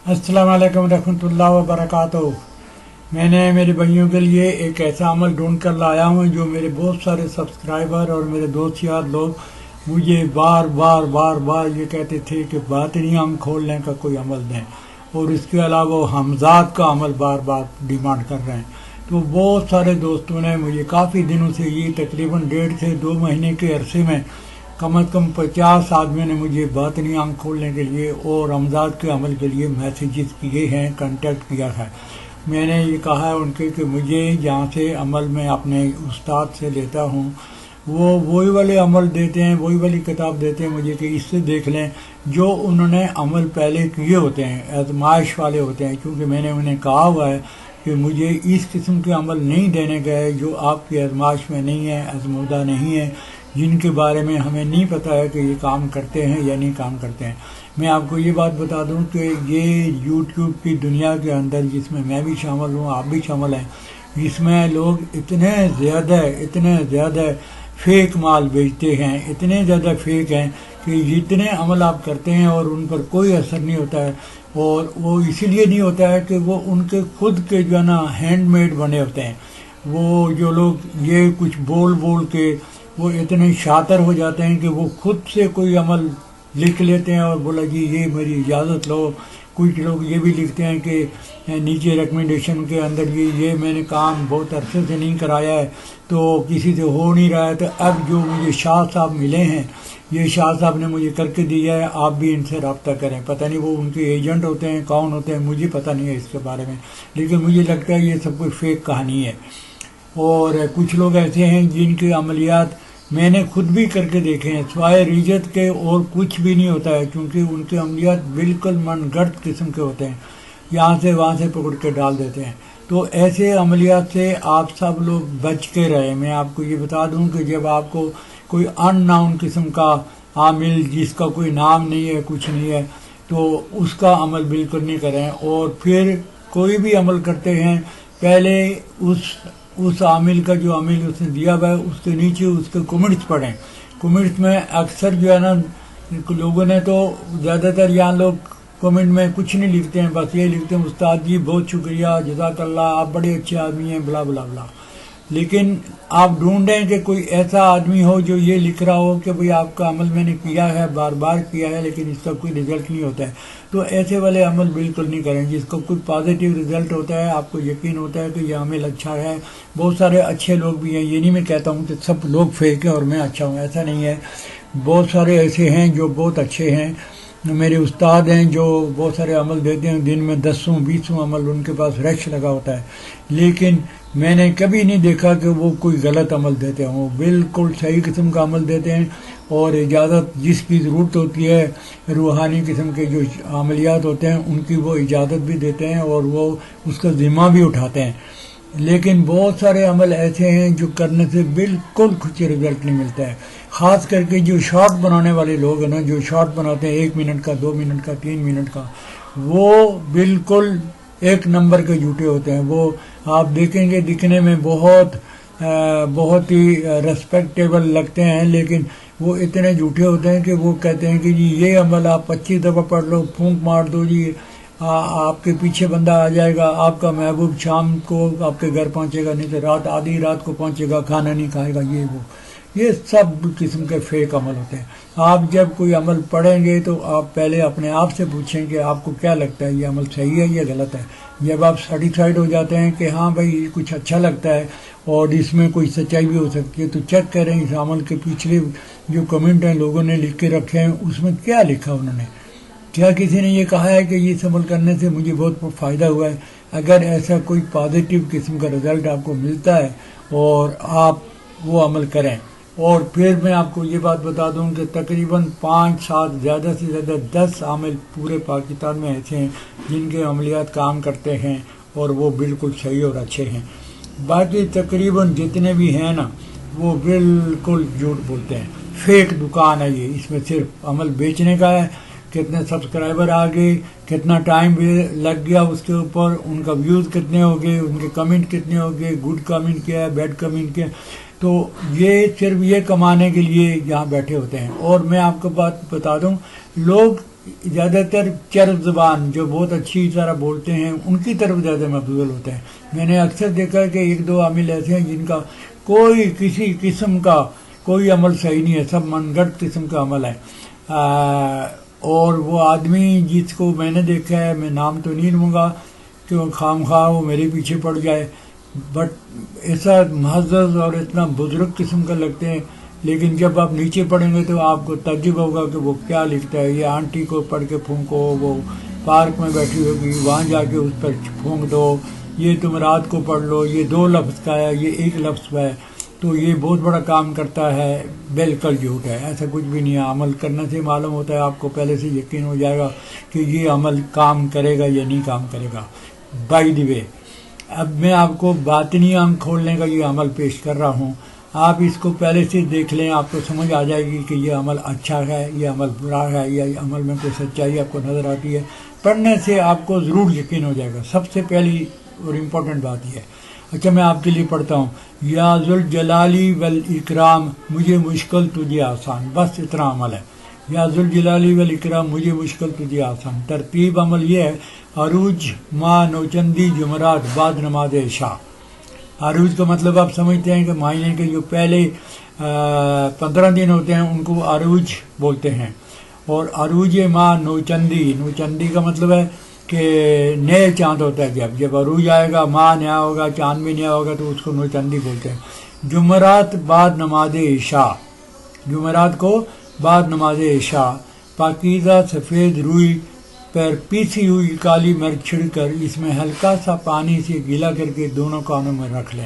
अस्सलाम वालेकुम रहमतुल्लाह व बरकातहू। मैंने मेरे भाइयों के लिए एक ऐसा अमल ढूंढ कर लाया हूँ जो मेरे बहुत सारे सब्सक्राइबर और मेरे दोस्त यार लोग मुझे बार बार बार बार ये कहते थे कि बातिनी आँख खोलने का कोई अमल दें, और इसके अलावा वो हमजाद का अमल बार बार डिमांड कर रहे हैं। तो बहुत सारे दोस्तों ने मुझे काफ़ी दिनों से, ये तकरीबन 1.5 से 2 महीने के अरसे में कम अज़ कम 50 आदमियों ने मुझे बातिनी आँख खोलने के लिए और हमजाद के अमल के लिए मैसेजेस किए हैं, कांटेक्ट किया है। मैंने ये कहा है उनके कि मुझे जहाँ से अमल मैं अपने उस्ताद से लेता हूँ वो वही वाले अमल देते हैं, वही वाली किताब देते हैं मुझे कि इससे देख लें जो उन्होंने अमल पहले किए होते हैं, आजमाइश वाले होते हैं। क्योंकि मैंने उन्हें कहा हुआ है कि मुझे इस किस्म के अमल नहीं देने गए जो आपकी आजमाइश में नहीं है, आजमूदा नहीं है, जिनके बारे में हमें नहीं पता है कि ये काम करते हैं या नहीं काम करते हैं। मैं आपको ये बात बता दूं कि ये यूट्यूब की दुनिया के अंदर, जिसमें मैं भी शामिल हूँ, आप भी शामिल हैं, इसमें लोग इतने ज़्यादा फेक माल बेचते हैं, इतने ज़्यादा फेक हैं कि जितने अमल आप करते हैं और उन पर कोई असर नहीं होता है। और वो इसीलिए नहीं होता है कि वो उनके खुद के जो है ना हैंडमेड बने होते हैं। वो जो लोग ये कुछ बोल बोल के वो इतने शातिर हो जाते हैं कि वो खुद से कोई अमल लिख लेते हैं और बोला जी ये मेरी इजाज़त लो। कुछ लोग ये भी लिखते हैं कि नीचे रिकमेंडेशन के अंदर ये मैंने काम बहुत अरसे से नहीं कराया है, तो किसी से हो नहीं रहा है, तो अब जो मुझे शाह साहब मिले हैं, ये शाह साहब ने मुझे करके दिया है, आप भी इनसे रब्ता करें। पता नहीं वो उनके एजेंट होते हैं, कौन होते हैं, मुझे पता नहीं है इसके बारे में, लेकिन मुझे लगता है ये सब कुछ फेक कहानी है। और कुछ लोग ऐसे हैं जिनके अमलियात मैंने खुद भी करके देखे हैं, स्वाय रिजत के और कुछ भी नहीं होता है, क्योंकि उनके अमलियात बिल्कुल मनगढ़ंत किस्म के होते हैं, यहाँ से वहाँ से पकड़ के डाल देते हैं। तो ऐसे अमलियात से आप सब लोग बच के रहें। मैं आपको ये बता दूं कि जब आपको कोई अननाउन किस्म का आमिल, जिसका कोई नाम नहीं है, कुछ नहीं है, तो उसका अमल बिल्कुल नहीं करें। और फिर कोई भी अमल करते हैं, पहले उस आमिल का जो आमिल उसने दिया हुआ है उसके नीचे उसके कमेंट्स पढ़ें। कमेंट्स में अक्सर जो है ना लोगों ने तो ज़्यादातर यहाँ लोग कमेंट में कुछ नहीं लिखते हैं, बस ये लिखते हैं उस्ताद जी बहुत शुक्रिया, जज़ाकल्लाह, आप बड़े अच्छे आदमी हैं, बला बला बला। लेकिन आप ढूंढें कि कोई ऐसा आदमी हो जो ये लिख रहा हो कि भाई आपका अमल मैंने किया है, बार बार किया है, लेकिन इसका कोई रिजल्ट नहीं होता है। तो ऐसे वाले अमल बिल्कुल नहीं करें। जिसका कोई पॉजिटिव रिजल्ट होता है, आपको यकीन होता है कि ये अमल अच्छा है। बहुत सारे अच्छे लोग भी हैं, ये नहीं मैं कहता हूँ कि सब लोग फेक हैं और मैं अच्छा हूँ, ऐसा नहीं है। बहुत सारे ऐसे हैं जो बहुत अच्छे हैं। मेरे उस्ताद हैं जो बहुत सारे अमल देते हैं, दिन में 10-20 अमल उनके पास रश लगा होता है, लेकिन मैंने कभी नहीं देखा कि वो कोई गलत अमल देते हैं। वो बिल्कुल सही किस्म का अमल देते हैं, और इजाज़त जिसकी ज़रूरत होती है, रूहानी किस्म के जो अमलियात होते हैं उनकी वो इजाज़त भी देते हैं और वो उसका ज़िम्मा भी उठाते हैं। लेकिन बहुत सारे अमल ऐसे हैं जो करने से बिल्कुल कुछ रिजल्ट नहीं मिलता है। ख़ास करके जो शॉर्ट बनाने वाले लोग हैं ना, जो शॉर्ट बनाते हैं 1 मिनट का, 2 मिनट का, 3 मिनट का, वो बिल्कुल एक नंबर के झूठे होते हैं। वो आप देखेंगे दिखने में बहुत ही रेस्पेक्टेबल लगते हैं, लेकिन वो इतने झूठे होते हैं कि वो कहते हैं कि जी ये अमल आप 25 दफ़ा पढ़ लो, फूंक मार दो जी, आपके पीछे बंदा आ जाएगा, आपका महबूब शाम को आपके घर पहुंचेगा, नहीं तो रात आधी रात को पहुंचेगा, खाना नहीं खाएगा, ये सब किस्म के फेक अमल होते हैं। आप जब कोई अमल पढ़ेंगे तो आप पहले अपने आप से पूछें कि आपको क्या लगता है, ये अमल सही है या गलत है। जब आप सेटिस्फाइड हो जाते हैं कि हाँ भाई कुछ अच्छा लगता है और इसमें कोई सच्चाई भी हो सकती है, तो चेक करें इस अमल के पिछले जो कमेंट हैं लोगों ने लिख के रखे हैं, उसमें क्या लिखा उन्होंने। क्या किसी ने ये कहा है कि ये अमल करने से मुझे बहुत फ़ायदा हुआ है? अगर ऐसा कोई पॉजिटिव किस्म का रिज़ल्ट आपको मिलता है और आप वो अमल करें। और फिर मैं आपको ये बात बता दूं कि तकरीबन 5-7 ज़्यादा से ज़्यादा 10 आमिल पूरे पाकिस्तान में ऐसे हैं जिनके अमलियात काम करते हैं और वो बिल्कुल सही और अच्छे हैं। बाकी तकरीबन जितने भी हैं ना वो बिल्कुल झूठ बोलते हैं। फेक दुकान है ये, इसमें सिर्फ अमल बेचने का है। कितने सब्सक्राइबर आ गए, कितना टाइम भी लग गया उसके ऊपर, उनका व्यूज़ कितने हो गए, उनके कमेंट कितने हो गए, गुड कमेंट क्या है, बैड कमेंट क्या है, तो ये सिर्फ ये कमाने के लिए यहाँ बैठे होते हैं। और मैं आपको बात बता दूं, लोग زیادہ تر چرب زبان جو بہت اچھی طرح بولتے ہیں ان کی طرف زیادہ مبذول ہوتے ہیں. میں نے اکثر دیکھا کہ ایک دو عامل ایسے ہیں جن کا کوئی کسی قسم کا کوئی عمل صحیح نہیں ہے، سب من گھڑت قسم کا عمل ہے. اور وہ آدمی جس کو میں نے دیکھا ہے، میں نام تو نہیں لوں گا کہ وہ خام خواہ وہ میرے پیچھے پڑ جائے، بٹ ایسا مہذب اور اتنا بزرگ قسم کا لگتے ہیں، لیکن جب آپ نیچے پڑھیں گے تو آپ کو تعجب ہوگا کہ وہ کیا لکھتا ہے. یہ آنٹی کو پڑھ کے پھونکو، وہ پارک میں بیٹھی ہوگی وہاں جا کے اس پر پھونک دو، یہ تم رات کو پڑھ لو، یہ 2 لفظ کا ہے، یہ 1 لفظ کا ہے، تو یہ بہت بڑا کام کرتا ہے. بالکل جھوٹ ہے، ایسا کچھ بھی نہیں ہے. عمل کرنے سے معلوم ہوتا ہے، آپ کو پہلے سے یقین ہو جائے گا کہ یہ عمل کام کرے گا یا نہیں کام کرے گا. بائی دی وے، اب میں آپ کو باطنی آنکھ کھولنے کا یہ عمل پیش کر رہا ہوں. آپ اس کو پہلے سے دیکھ لیں، آپ کو سمجھ آ جائے گی کہ یہ عمل اچھا ہے، یہ عمل برا ہے، یا یہ عمل میں کوئی سچائی آپ کو نظر آتی ہے. پڑھنے سے آپ کو ضرور یقین ہو جائے گا. سب سے پہلی اور امپورٹنٹ بات یہ ہے. اچھا، میں آپ کے لیے پڑھتا ہوں. یا ذوالجلالی والاکرام مجھے مشکل تجھے آسان، بس اتنا عمل ہے. یا ذوالجلالی والاکرام مجھے مشکل تجھے آسان. ترتیب عمل یہ ہے: عروج، ماہ، نوچندی، جمعرات، بعد نماز عشاء. عروج کا مطلب آپ سمجھتے ہیں کہ مہینے کے جو پہلے 15 دن ہوتے ہیں ان کو عروج بولتے ہیں. اور عروج ماہ، نوچندی کا مطلب ہے کہ نئے چاند ہوتا ہے. جب عروج آئے گا، ماہ نیا ہوگا، چاند بھی نیا ہوگا، تو اس کو نوچندی بولتے ہیں. جمعرات بعد نماز عشاء، جمعرات کو بعد نماز عشاء. پاکیزہ سفید روئی پر پیسی ہوئی کالی مرچ چھڑ کر اس میں ہلکا سا پانی سے گیلا کر کے دونوں کانوں میں رکھ لیں.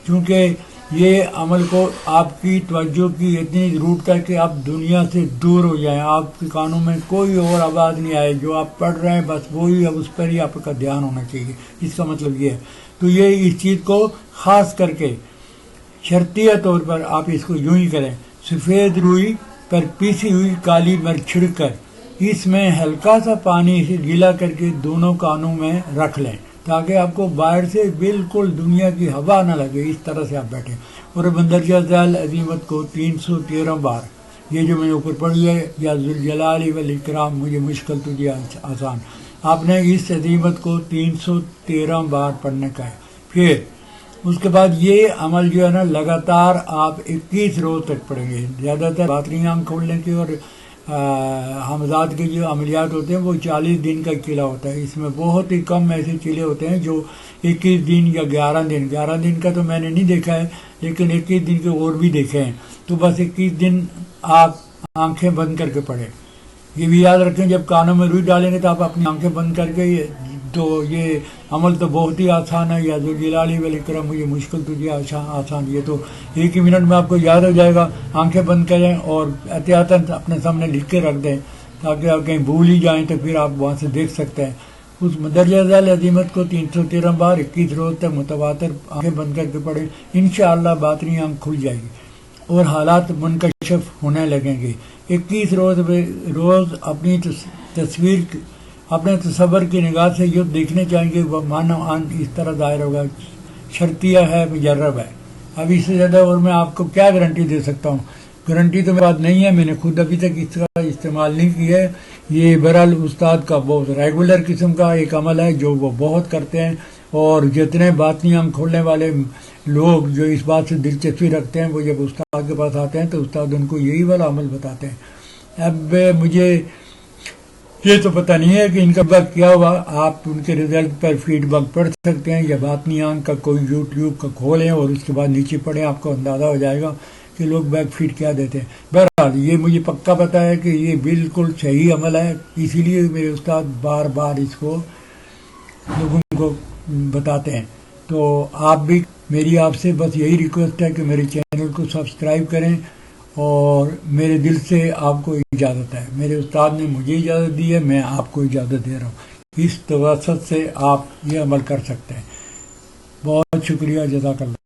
چونکہ یہ عمل کو آپ کی توجہ کی اتنی ضرورت ہے کہ آپ دنیا سے دور ہو جائیں، آپ کے کانوں میں کوئی اور آواز نہیں آئے، جو آپ پڑھ رہے ہیں بس وہی، اب اس پر ہی آپ کا دھیان ہونا چاہیے. اس کا مطلب یہ ہے. تو یہ اس چیز کو خاص کر کے شرطیہ طور پر آپ اس کو یوں ہی کریں: سفید روئی پر پیسی ہوئی کالی مرچ چھڑ کر اس میں ہلکا سا پانی سے گیلا کر کے دونوں کانوں میں رکھ لیں، تاکہ آپ کو باہر سے بالکل دنیا کی ہوا نہ لگے. اس طرح سے آپ بیٹھیں اور مندرجہ ذیل عظیمت کو 313 بار، یہ جو میں نے اوپر پڑھی ہے، یا ذوالجلال والاکرام مجھے مشکل تجھے آسان، آپ نے اس عظیمت کو 313 بار پڑھنے کا ہے. پھر اس کے بعد یہ عمل جو ہے نا لگاتار آپ 21 روز تک پڑھیں گے. زیادہ تر باطنی آنکھ کھولنے کی اور حمزات کے جو عملیات ہوتے ہیں وہ 40 دن کا چلہ ہوتا ہے. اس میں بہت ہی کم ایسے چلے ہوتے ہیں جو 21 دن یا 11 دن کا تو میں نے نہیں دیکھا ہے، لیکن 21 دن کے اور بھی دیکھے ہیں. تو بس 21 دن آپ آنکھیں بند کر کے پڑھیں. یہ بھی یاد رکھیں، جب کانوں میں روئی ڈالیں گے تو آپ اپنی آنکھیں بند کر کے، تو یہ عمل تو بہت ہی آسان ہے. یا ذوالجلال والاکرام مجھے مشکل تجھے آسان، یہ تو 1 ہی منٹ میں آپ کو یاد ہو جائے گا. آنکھیں بند کریں اور احتیاطاً اپنے سامنے لکھ کے رکھ دیں، تاکہ آپ کہیں بھول ہی جائیں تو پھر آپ وہاں سے دیکھ سکتے ہیں. اس مندرجہ ذیل عظیمت کو 313 بار 21 روز تک متواتر آنکھیں بند کر کے پڑھیں. انشاءاللہ باطنی آنکھ کھل جائے گی اور حالات منکشف ہونے لگیں گے. 21 روز اپنی تصویر، اپنے تصور کی نگاہ سے یہ دیکھنے چاہیں گے، وہ معنی اس طرح ظاہر ہوگا: شرطیہ ہے، مجرب ہے. اب اس سے زیادہ اور میں آپ کو کیا گارنٹی دے سکتا ہوں؟ گارنٹی تو میرے پاس نہیں ہے، میں نے خود ابھی تک اس کا استعمال نہیں کیا ہے. یہ بہرحال استاد کا بہت ریگولر قسم کا ایک عمل ہے جو وہ بہت کرتے ہیں، اور جتنے باطنی آنکھ کھولنے والے لوگ جو اس بات سے دلچسپی رکھتے ہیں وہ جب استاد کے پاس آتے ہیں تو استاد ان کو یہی والا عمل بتاتے ہیں. اب مجھے یہ تو پتہ نہیں ہے کہ ان کا وقت کیا ہوا. آپ ان کے رزلٹ پر فیڈ بیک پڑھ سکتے ہیں، یا باطنی آنکھ کا کوئی یوٹیوب کا کھولیں اور اس کے بعد نیچے پڑھیں، آپ کو اندازہ ہو جائے گا کہ لوگ بیک فیڈ کیا دیتے ہیں. بہرحال یہ مجھے پکا پتہ ہے کہ یہ بالکل صحیح عمل ہے، اسی لیے میرے استاد بار بار اس کو لوگوں کو بتاتے ہیں. تو آپ بھی، میری آپ سے بس یہی ریکویسٹ ہے کہ میرے چینل کو سبسکرائب کریں، اور میرے دل سے آپ کو اجازت ہے. میرے استاد نے مجھے اجازت دی ہے، میں آپ کو اجازت دے رہا ہوں. اس توسط سے آپ یہ عمل کر سکتے ہیں. بہت شکریہ، جزاک اللہ.